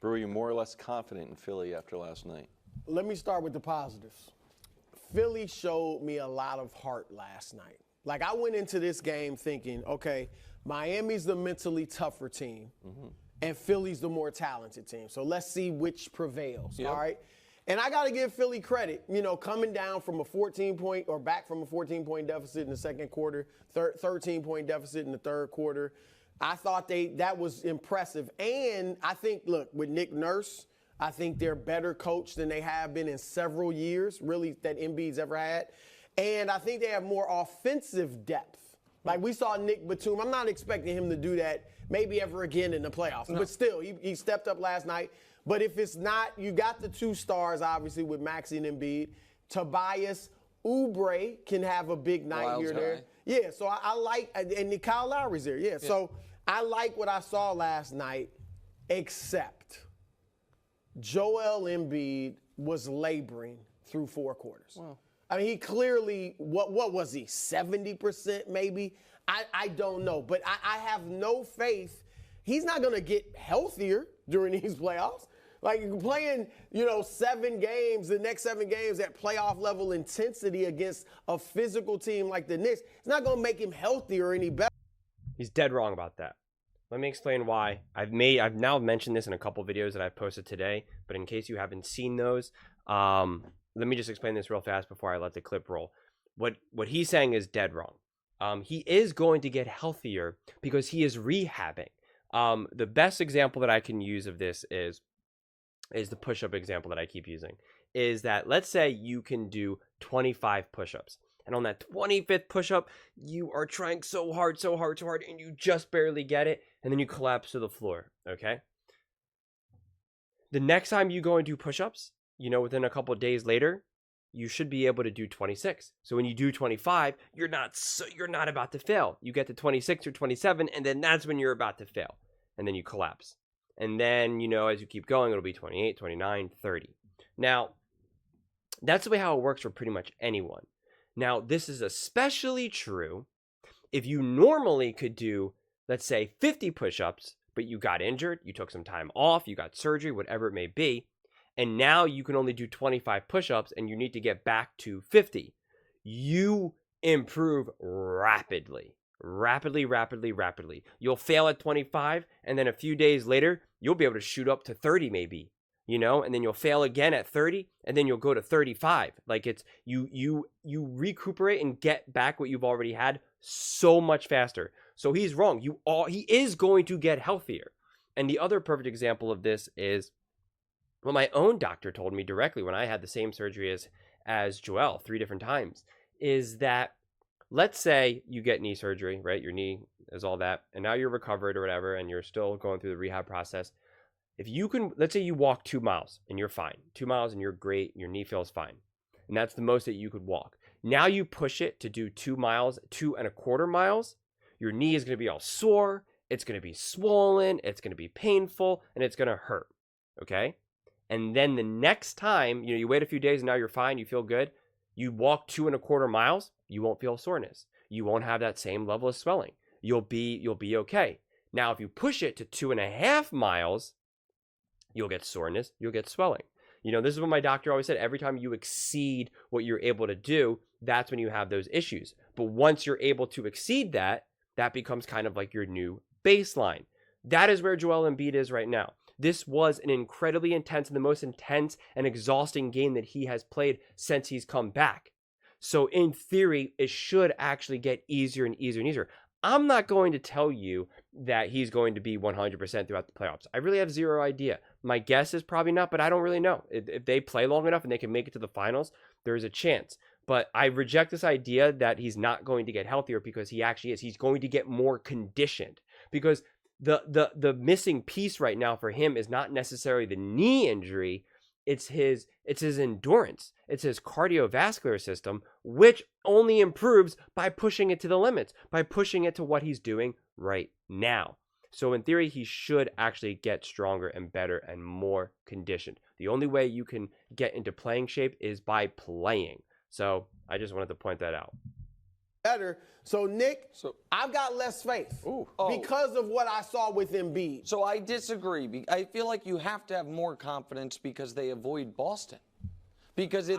Were you more or less confident in Philly after last night? Let me start with the positives. Philly showed me a lot of heart last night. Like, I went into this game thinking, okay, Miami's the mentally tougher team, and Philly's the more talented team. So let's see which prevails, all right? And I got to give Philly credit, you know, coming down from a 14-point or back from a 14-point deficit in the second quarter, 13-point deficit in the third quarter. I thought that was impressive. And I think, look, with Nick Nurse, I think they're better coached than they have been in several years, really, that Embiid's ever had. And I think they have more offensive depth. Like, we saw Nick Batum. I'm not expecting him to do that maybe ever again in the playoffs. No. But still, he stepped up last night. But if it's not, you got the two stars, obviously, with Maxey and Embiid. Tobias, Oubre can have a big night here there. Yeah, so I like, and Kyle Lowry's there. Yeah, so I like what I saw last night, except Joel Embiid was laboring through 4 quarters. Wow. I mean, he clearly, what was he, 70% maybe? I don't know. But I have no faith. He's not going to get healthier during these playoffs. Like, playing, 7 games, the next 7 games at playoff level intensity against a physical team like the Knicks, it's not going to make him healthier or any better. He's dead wrong about that. Let me explain why. I've now mentioned this in a couple videos that I've posted today, but in case you haven't seen those, let me just explain this real fast before I let the clip roll. What he's saying is dead wrong. He is going to get healthier because he is rehabbing. The best example that I can use of this is the push-up example that I keep using, is that let's say you can do 25 push-ups. And on that 25th push-up, you are trying so hard, and you just barely get it, and then you collapse to the floor, okay? The next time you go and do push-ups, within a couple of days later, you should be able to do 26. So when you do 25, you're not about to fail. You get to 26 or 27, and then that's when you're about to fail. And then you collapse. And then, as you keep going, it'll be 28, 29, 30. Now, that's the way how it works for pretty much anyone. Now, this is especially true if you normally could do, let's say, 50 push-ups, but you got injured, you took some time off, you got surgery, whatever it may be, and now you can only do 25 push-ups and you need to get back to 50. You improve rapidly. Rapidly. You'll fail at 25, and then a few days later, you'll be able to shoot up to 30 maybe, and then you'll fail again at 30, and then you'll go to 35. Like, it's you recuperate and get back what you've already had so much faster. So he's wrong. He is going to get healthier. And the other perfect example of this is what my own doctor told me directly when I had the same surgery as Joel 3 different times, is that let's say you get knee surgery, right? Your knee is all that, and now you're recovered or whatever, and you're still going through the rehab process. If you can, let's say you walk 2 miles and you're fine. 2 miles and you're great, your knee feels fine. And that's the most that you could walk. Now you push it to do 2 miles, 2.25 miles. Your knee is going to be all sore. It's going to be swollen. It's going to be painful, and it's going to hurt. Okay? And then the next time, you wait a few days and now you're fine. You feel good. You walk 2.25 miles. You won't feel soreness. You won't have that same level of swelling. You'll be okay. Now, if you push it to 2.5 miles, you'll get soreness. You'll get swelling. This is what my doctor always said. Every time you exceed what you're able to do, that's when you have those issues. But once you're able to exceed that, that becomes kind of like your new baseline. That is where Joel Embiid is right now. This was an incredibly intense and the most intense and exhausting game that he has played since he's come back. So in theory, it should actually get easier and easier and easier. I'm not going to tell you that he's going to be 100% throughout the playoffs. I really have zero idea. My guess is probably not, but I don't really know. If they play long enough and they can make it to the finals, there's a chance. But I reject this idea that he's not going to get healthier, because he actually is. He's going to get more conditioned, because the missing piece right now for him is not necessarily the knee injury. It's his endurance. It's his cardiovascular system, which only improves by pushing it to the limits, by pushing it to what he's doing right now. So in theory, he should actually get stronger and better and more conditioned. The only way you can get into playing shape is by playing. So I just wanted to point that out. better. So, Nick, I've got less faith because of what I saw with Embiid. So I disagree. I feel like you have to have more confidence because they avoid Boston. Because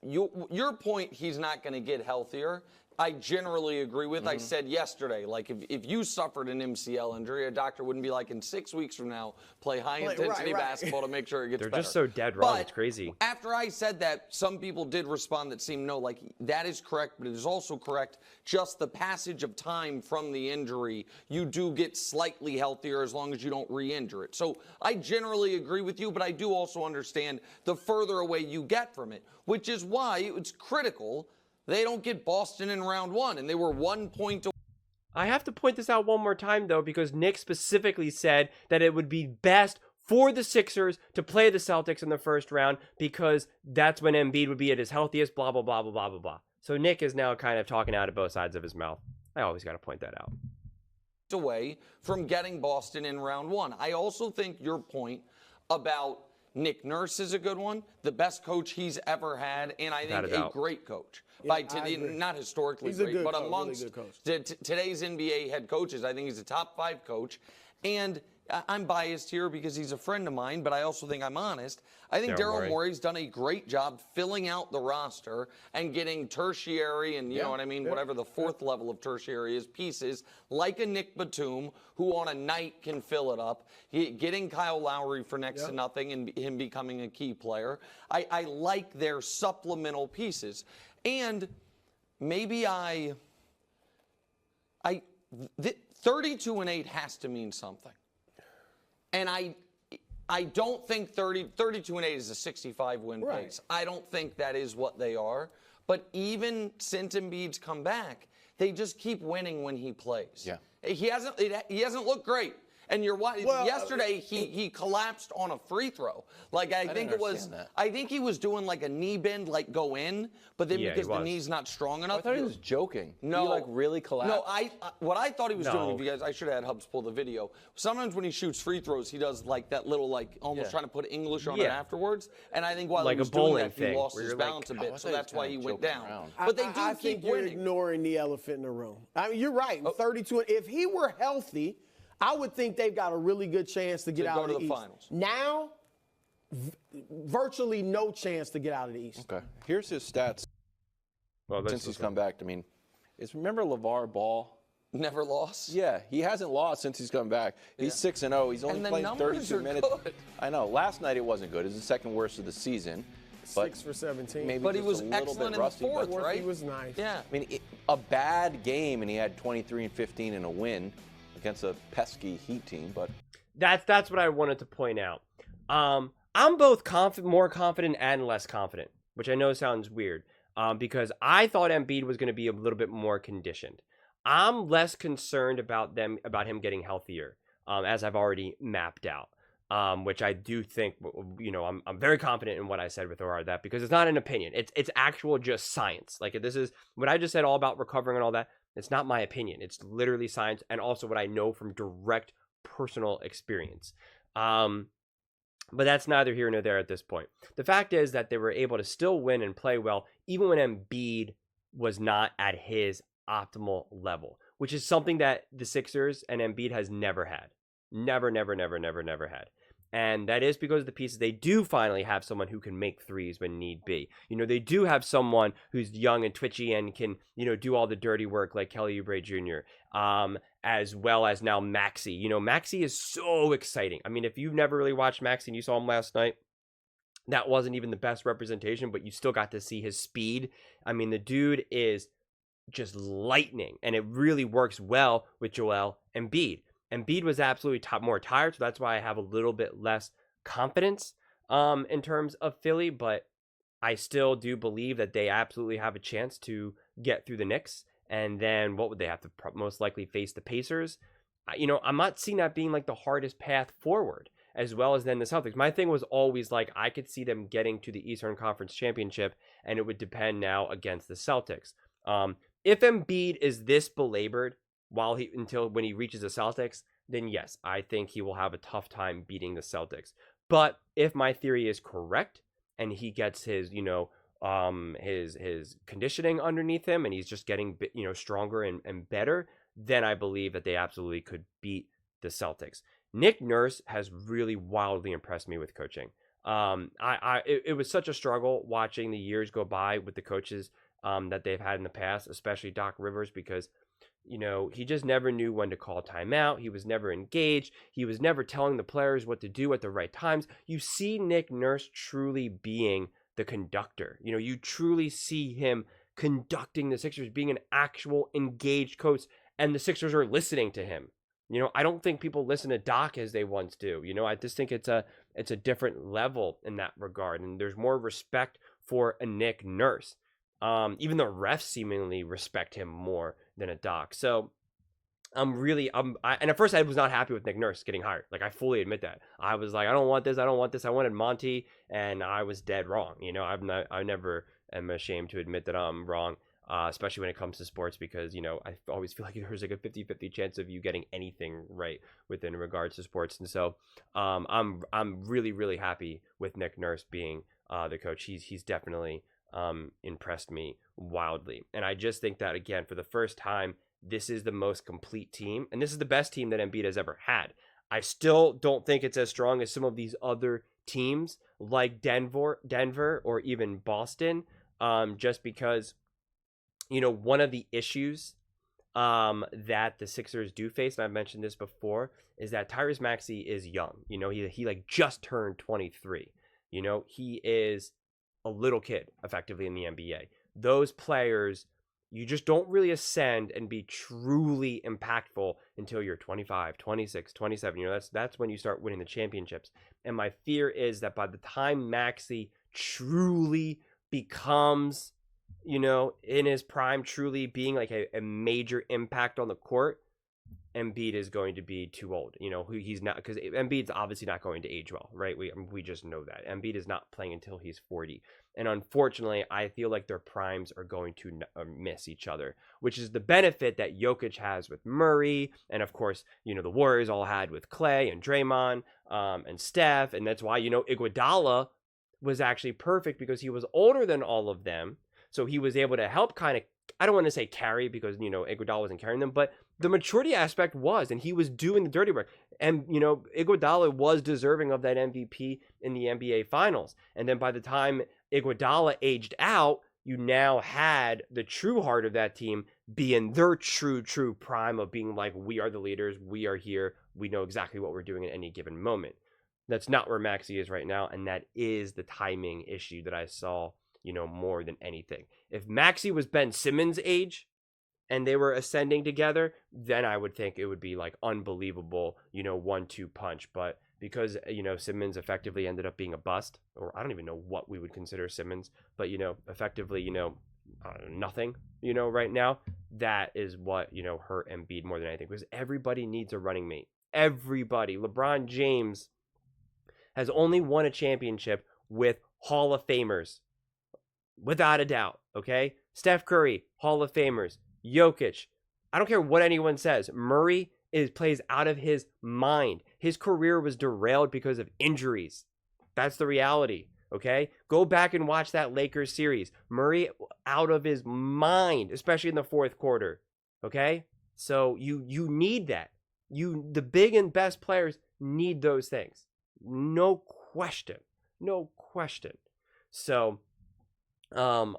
your point, he's not going to get healthier. I generally agree with. I said yesterday, like if you suffered an MCL injury, a doctor wouldn't be like, in 6 weeks from now, play high-intensity basketball to make sure it gets better. They're just so dead wrong. It's crazy. After I said that, some people did respond that seemed like that is correct, but it is also correct. Just the passage of time from the injury, you do get slightly healthier as long as you don't re-injure it. So I generally agree with you, but I do also understand the further away you get from it, which is why it's critical they don't get Boston in round one, and they were 1 point away. I have to point this out one more time, though, because Nick specifically said that it would be best for the Sixers to play the Celtics in the first round because that's when Embiid would be at his healthiest, blah, blah, blah, blah, blah, blah, blah. So Nick is now kind of talking out of both sides of his mouth. I always got to point that out. Away from getting Boston in round one. I also think your point about Nick Nurse is a good one, the best coach he's ever had, and I think a great coach. Not historically great, but amongst today's NBA head coaches, I think he's a top 5 coach. And I'm biased here because he's a friend of mine, but I also think I'm honest. I think Daryl Morey's done a great job filling out the roster and getting tertiary and, you know what I mean, whatever the fourth level of tertiary is, pieces like a Nick Batum, who on a night can fill it up, getting Kyle Lowry for next to nothing and him becoming a key player. I like their supplemental pieces. And maybe 32-8 has to mean something. And I don't think 32-8 is a 65-win pace. I don't think that is what they are. But even since Embiid's come back, they just keep winning when he plays. Yeah. He hasn't looked great. And yesterday he collapsed on a free throw. Like I think he was doing like a knee bend, like go in, but then because the knee's not strong enough. I thought he was joking. No, he really collapsed. No, what I thought he was doing. If you guys, I should have had Hubs pull the video. Sometimes when he shoots free throws, he does like that little almost trying to put English on it afterwards. And I think while he was doing that, he lost his balance a bit, so that's why he went down. But they do keep winning. You're ignoring the elephant in the room. I mean, you're right. 32. If he were healthy, I would think they've got a really good chance to get out of the East. Finals. Now, virtually no chance to get out of the East. Okay. Here's his stats since he's come back. I mean, remember LeVar Ball? Never lost? Yeah, he hasn't lost since he's come back. He's 6-0. He's only played 32 minutes. Good. I know. Last night it wasn't good. It was the second worst of the season. 6 for 17. But he was excellent in the fourth, right? He was nice. Yeah. I mean, a bad game, and he had 23 and 15 in a win against a pesky Heat team, but that's what I wanted to point out. I'm both more confident and less confident, which I know sounds weird, because I thought Embiid was going to be a little bit more conditioned. I'm less concerned about him getting healthier, as I've already mapped out. Which I do think, I'm very confident in what I said with regard to that, because it's not an opinion. It's actual just science. Like, this is what I just said all about recovering and all that. It's not my opinion. It's literally science, and also what I know from direct personal experience. But that's neither here nor there at this point. The fact is that they were able to still win and play well, even when Embiid was not at his optimal level, which is something that the Sixers and Embiid has never had. Never had. And that is because of the pieces. They do finally have someone who can make threes when need be. They do have someone who's young and twitchy and can, do all the dirty work like Kelly Oubre Jr., as well as now Maxey. Maxey is so exciting. I mean, if you've never really watched Maxey and you saw him last night, that wasn't even the best representation, but you still got to see his speed. I mean, the dude is just lightning, and it really works well with Joel Embiid. Embiid was absolutely more tired, so that's why I have a little bit less confidence in terms of Philly, but I still do believe that they absolutely have a chance to get through the Knicks, and then what would they have to most likely face? The Pacers? I'm not seeing that being like the hardest path forward, as well as then the Celtics. My thing was always like I could see them getting to the Eastern Conference Championship, and it would depend now against the Celtics. If Embiid is this belabored until when he reaches the Celtics, then yes, I think he will have a tough time beating the Celtics. But if my theory is correct and he gets his, his conditioning underneath him, and he's just getting stronger and better, then I believe that they absolutely could beat the Celtics. Nick Nurse has really wildly impressed me with coaching. It was such a struggle watching the years go by with the coaches that they've had in the past, especially Doc Rivers, because he just never knew when to call timeout. He was never engaged. He was never telling the players what to do at the right times. You see Nick Nurse truly being the conductor. You truly see him conducting the Sixers, being an actual engaged coach, and the Sixers are listening to him. I don't think people listen to Doc as they once do. I just think it's a different level in that regard, and there's more respect for a Nick Nurse. Even the refs seemingly respect him more than a Doc. So and at first I was not happy with Nick Nurse getting hired. Like, I fully admit that. I was like, I don't want this. I wanted Monty, and I was dead wrong. I never am ashamed to admit that I'm wrong. Especially when it comes to sports, because I always feel like there's like a 50-50 chance of you getting anything right within regards to sports. And so I'm really, really happy with Nick Nurse being the coach. He's definitely impressed me wildly, and I just think that, again, for the first time, this is the most complete team, and this is the best team that Embiid has ever had. I still don't think it's as strong as some of these other teams like Denver or even Boston, just because one of the issues that the Sixers do face, and I've mentioned this before, is that Tyrese Maxey is young. He like just turned 23. He is a little kid effectively in the NBA. Those players, you just don't really ascend and be truly impactful until you're 25, 26, 27. That's when you start winning the championships. And my fear is that by the time Maxey truly becomes in his prime, truly being like a major impact on the court, Embiid is going to be too old. He's not, because Embiid's obviously not going to age well, right? We just know that. Embiid is not playing until he's 40. And unfortunately, I feel like their primes are going to miss each other, which is the benefit that Jokic has with Murray. And of course, the Warriors all had with Clay and Draymond and Steph. And that's why, Iguodala was actually perfect, because he was older than all of them. So he was able to help kind of, I don't want to say carry, because, Iguodala wasn't carrying them, but the maturity aspect was, and he was doing the dirty work. And, Iguodala was deserving of that MVP in the NBA Finals. And then by the time Iguodala aged out, you now had the true heart of that team be in their true prime of being like, we are the leaders, we are here, we know exactly what we're doing at any given moment. That's not where Maxey is right now, and that is the timing issue that I saw more than anything. If Maxey was Ben Simmons' age and they were ascending together, then I would think it would be like unbelievable, 1-2 punch. But because, Simmons effectively ended up being a bust, or I don't even know what we would consider Simmons, but, effectively, nothing, right now, that is what, hurt Embiid more than anything, because everybody needs a running mate. Everybody. LeBron James has only won a championship with Hall of Famers. Without a doubt, okay? Steph Curry, Hall of Famers. Jokic, I don't care what anyone says. Murray plays out of his mind. His career was derailed because of injuries. That's the reality, okay? Go back and watch that Lakers series. Murray out of his mind, especially in the fourth quarter, okay? So you need that. The big and best players need those things. No question. So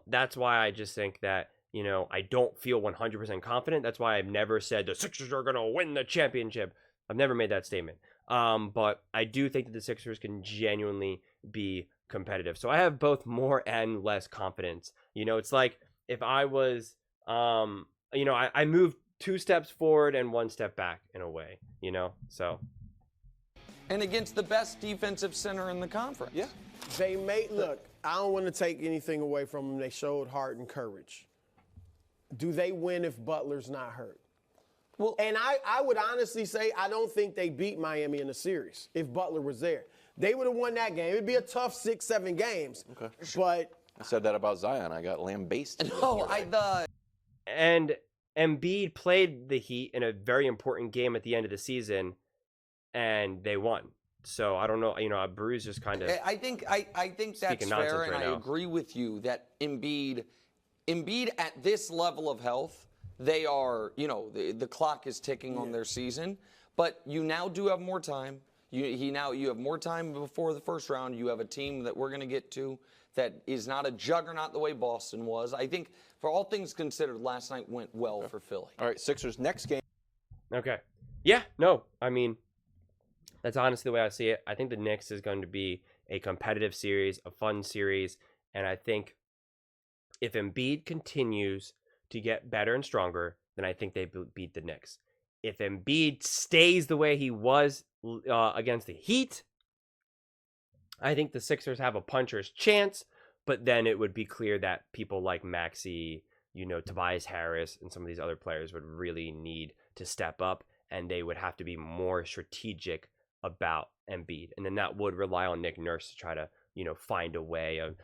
that's why I just think that, I don't feel 100% confident. That's why I've never said the Sixers are going to win the championship. I've never made that statement. But I do think that the Sixers can genuinely be competitive. So I have both more and less confidence. It's like if I was, I moved 2 steps forward and 1 step back in a way, so. And against the best defensive center in the conference. Yeah. Look, I don't want to take anything away from them. They showed heart and courage. Do they win if Butler's not hurt? Well, and I would honestly say I don't think they beat Miami in the series if Butler was there. They would have won that game. It'd be a tough 6-7 games. Okay. But I said that about Zion. I got lambasted. No, And Embiid played the Heat in a very important game at the end of the season, and they won. So I don't know. You know, Bruce just kind of. I think that's fair, and I agree with you that Embiid at this level of health, they are, you know, the clock is ticking on their season, but you now do have more time. You have more time before the first round. You have a team that we're going to get to that is not a juggernaut the way Boston was. I think, for all things considered, last night went well for Philly. All right, Sixers next game. Okay. Yeah. No. I mean, that's honestly the way I see it. I think the Knicks is going to be a competitive series, a fun series, and I think if Embiid continues to get better and stronger, then I think they beat the Knicks. If Embiid stays the way he was against the Heat, I think the Sixers have a puncher's chance, but then it would be clear that people like Maxey, you know, Tobias Harris, and some of these other players would really need to step up, and they would have to be more strategic about Embiid. And then that would rely on Nick Nurse to try to, you know, find a way of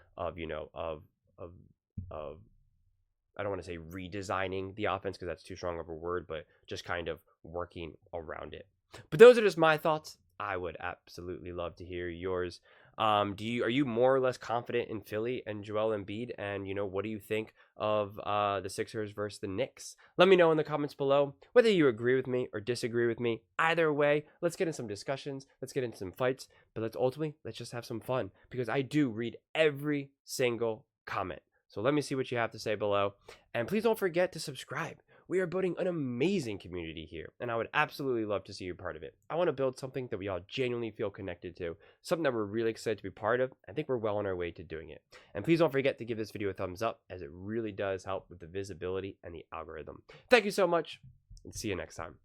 I don't want to say redesigning the offense because that's too strong of a word, but just kind of working around it. But those are just my thoughts. I would absolutely love to hear yours. Are you more or less confident in Philly and Joel Embiid? And, you know, what do you think of the Sixers versus the Knicks? Let me know in the comments below whether you agree with me or disagree with me. Either way, let's get in some discussions. Let's get into some fights. But let's just have some fun, because I do read every single comment. So let me see what you have to say below. And please don't forget to subscribe. We are building an amazing community here, and I would absolutely love to see you part of it. I want to build something that we all genuinely feel connected to, something that we're really excited to be part of. I think we're well on our way to doing it. And please don't forget to give this video a thumbs up, as it really does help with the visibility and the algorithm. Thank you so much, and see you next time.